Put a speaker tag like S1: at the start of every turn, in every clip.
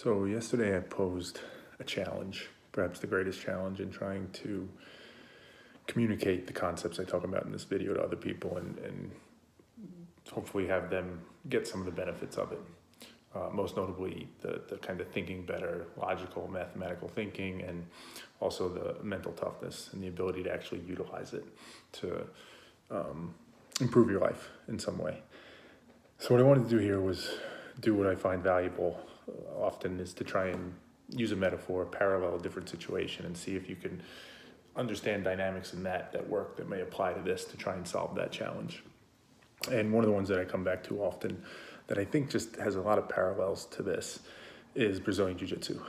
S1: So yesterday I posed a challenge, perhaps the greatest challenge in trying to communicate the concepts I talk about in this video to other people and hopefully have them get some of the benefits of it. Most notably the kind of thinking better, logical, mathematical thinking, and also the mental toughness and the ability to actually utilize it to improve your life in some way. So what I wanted to do here was do what I find valuable often is to try and use a metaphor, parallel a different situation, and see if you can understand dynamics in that work that may apply to this to try and solve that challenge. And one of the ones that I come back to often that I think just has a lot of parallels to this is Brazilian Jiu Jitsu.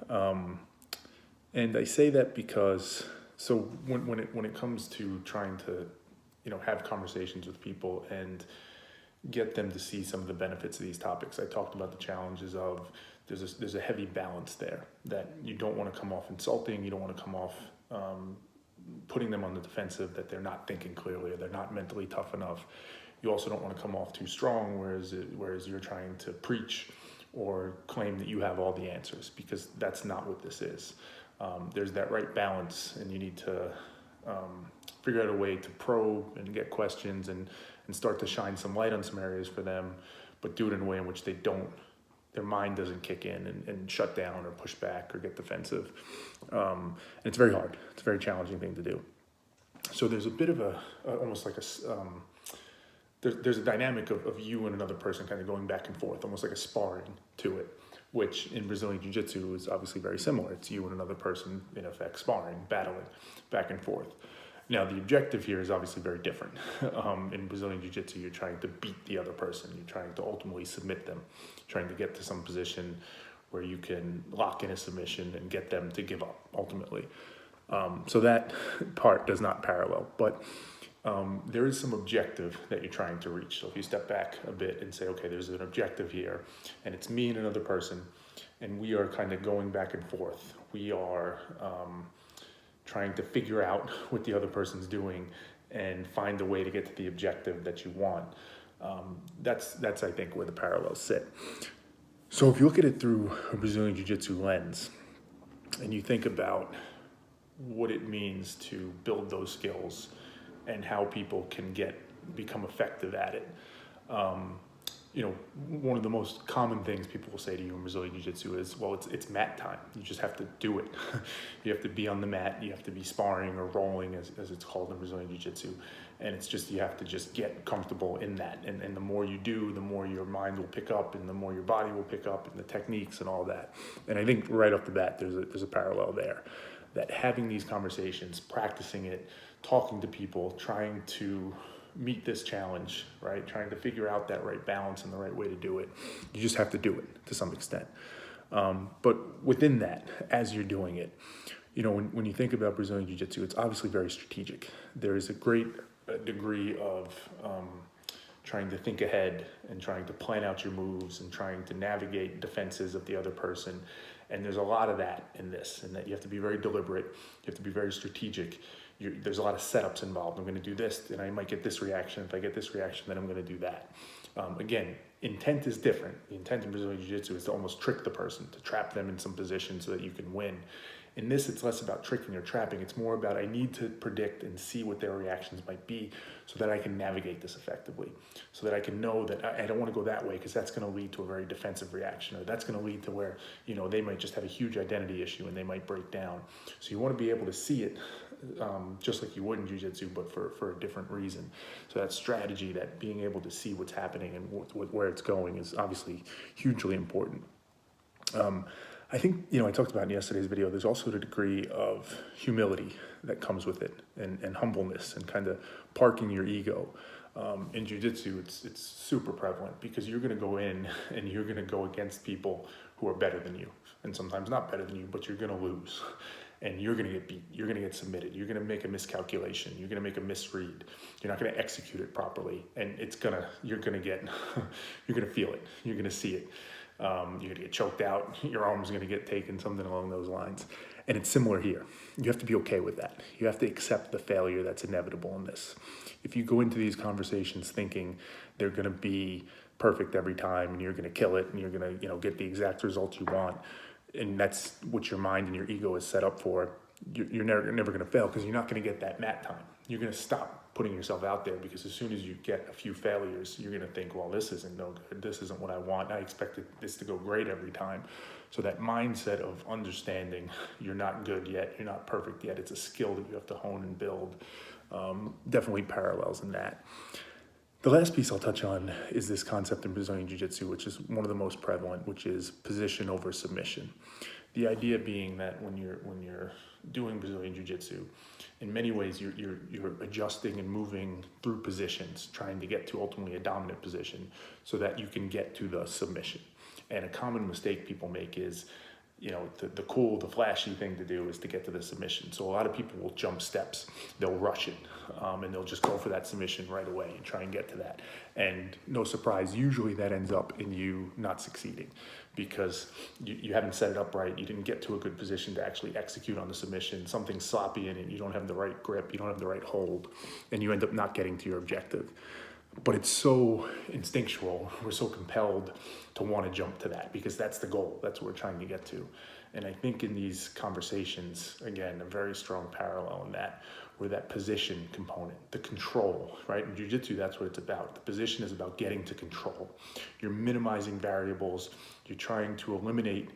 S1: And I say that because, so when it comes to trying to, have conversations with people and get them to see some of the benefits of these topics, I talked about the challenges of there's a heavy balance there that you don't want to come off insulting, you don't want to come off putting them on the defensive, that they're not thinking clearly or they're not mentally tough enough. You also don't want to come off too strong, whereas you're trying to preach or claim that you have all the answers, because that's not what this is. There's that right balance, and you need to figure out a way to probe and get questions and start to shine some light on some areas for them, but do it in a way in which their mind doesn't kick in and shut down or push back or get defensive. And it's very hard. It's a very challenging thing to do. So there's a bit of almost like there's a dynamic of you and another person kind of going back and forth, almost like a sparring to it, which in Brazilian Jiu Jitsu is obviously very similar. It's you and another person, in effect, sparring, battling back and forth. Now, the objective here is obviously very different. In Brazilian Jiu Jitsu, you're trying to beat the other person. You're trying to ultimately submit them, trying to get to some position where you can lock in a submission and get them to give up, ultimately. So that part does not parallel, but there is some objective that you're trying to reach. So if you step back a bit and say, okay, there's an objective here, and it's me and another person, and we are kind of going back and forth. We are trying to figure out what the other person's doing and find a way to get to the objective that you want. That's I think where the parallels sit. So if you look at it through a Brazilian Jiu Jitsu lens, and you think about what it means to build those skills and how people can become effective at it. One of the most common things people will say to you in Brazilian Jiu Jitsu is, well, it's mat time. You just have to do it. You have to be on the mat. You have to be sparring or rolling, as it's called in Brazilian Jiu Jitsu. And it's just, you have to just get comfortable in that. And the more you do, the more your mind will pick up, and the more your body will pick up, and the techniques and all that. And I think right off the bat, there's a parallel there. That having these conversations, practicing it, talking to people, trying to meet this challenge, right? Trying to figure out that right balance and the right way to do it. You just have to do it to some extent. But within that, as you're doing it, when you think about Brazilian Jiu Jitsu, it's obviously very strategic. There is a great degree of trying to think ahead and trying to plan out your moves and trying to navigate defenses of the other person. And there's a lot of that in this, and that you have to be very deliberate. You have to be very strategic. There's a lot of setups involved. I'm going to do this, and I might get this reaction. If I get this reaction, then I'm going to do that. Again, intent is different. The intent in Brazilian Jiu Jitsu is to almost trick the person, to trap them in some position so that you can win. In this, it's less about tricking or trapping. It's more about, I need to predict and see what their reactions might be so that I can navigate this effectively, so that I can know that I don't want to go that way because that's going to lead to a very defensive reaction, or that's going to lead to where, they might just have a huge identity issue and they might break down. So you want to be able to see it just like you would in Jiu-Jitsu, but for a different reason. So that strategy, that being able to see what's happening and where it's going is obviously hugely important. I think, I talked about in yesterday's video, there's also the degree of humility that comes with it, and humbleness, and kind of parking your ego. In Jiu-Jitsu, it's super prevalent because you're going to go in and you're going to go against people who are better than you, and sometimes not better than you, but you're going to lose. And you're going to get beat. You're going to get submitted. You're going to make a miscalculation. You're going to make a misread. You're not going to execute it properly, and you're going to feel it. You're going to see it. You're going to get choked out. Your arm's going to get taken, something along those lines. And it's similar here. You have to be okay with that. You have to accept the failure that's inevitable in this. If you go into these conversations thinking they're going to be perfect every time and you're going to kill it and you're going to, get the exact results you want, and that's what your mind and your ego is set up for, you're never going to fail, because you're not going to get that mat time. You're going to stop putting yourself out there, because as soon as you get a few failures, you're going to think, well, this isn't no good. This isn't what I want. I expected this to go great every time. So that mindset of understanding you're not good yet, you're not perfect yet, it's a skill that you have to hone and build, definitely parallels in that. The last piece I'll touch on is this concept in Brazilian Jiu Jitsu, which is one of the most prevalent, which is position over submission. The idea being that when you're doing Brazilian Jiu Jitsu, in many ways you're adjusting and moving through positions, trying to get to ultimately a dominant position so that you can get to the submission. And a common mistake people make is, the cool, the flashy thing to do is to get to the submission. So a lot of people will jump steps, they'll rush it, and they'll just go for that submission right away and try and get to that. And no surprise, usually that ends up in you not succeeding, because you haven't set it up right. You didn't get to a good position to actually execute on the submission. Something's sloppy in it. You don't have the right grip. You don't have the right hold, and you end up not getting to your objective. But it's so instinctual. We're so compelled to want to jump to that, because that's the goal. That's what we're trying to get to. And I think in these conversations, again, a very strong parallel in that, where that position component, the control, right? In jiu-jitsu, that's what it's about. The position is about getting to control. You're minimizing variables. You're trying to eliminate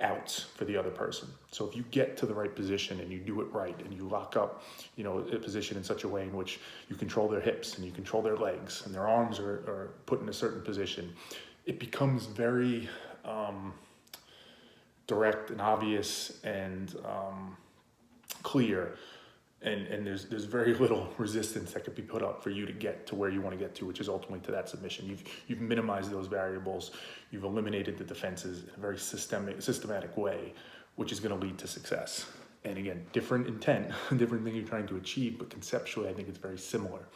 S1: outs for the other person. So if you get to the right position and you do it right and you lock up, a position in such a way in which you control their hips and you control their legs and their arms are put in a certain position, it becomes very direct and obvious and clear. And there's very little resistance that could be put up for you to get to where you want to get to, which is ultimately to that submission. You've minimized those variables. You've eliminated the defenses in a very systematic way, which is going to lead to success. And again, different intent, different thing you're trying to achieve, but conceptually, I think it's very similar.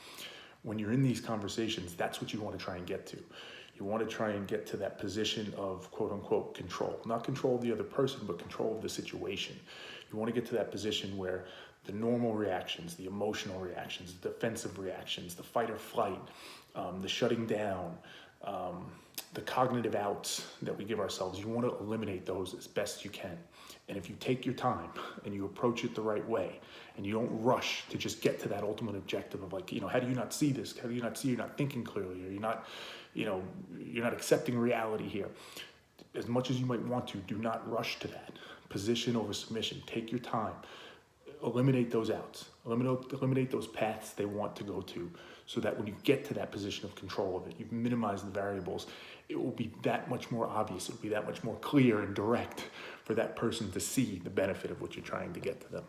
S1: When you're in these conversations, that's what you want to try and get to. You want to try and get to that position of quote unquote control, not control of the other person, but control of the situation. You want to get to that position where the normal reactions, the emotional reactions, the defensive reactions, the fight or flight, the shutting down, the cognitive outs that we give ourselves, you want to eliminate those as best you can. And if you take your time and you approach it the right way, and you don't rush to just get to that ultimate objective of how do you not see this? How do you not see you're not thinking clearly, or you're not accepting reality here? As much as you might want to, do not rush to that. Position over submission. Take your time. Eliminate those outs. Eliminate those paths they want to go to, so that when you get to that position of control of it, you've minimized the variables. It will be that much more obvious. It will be that much more clear and direct for that person to see the benefit of what you're trying to get to them.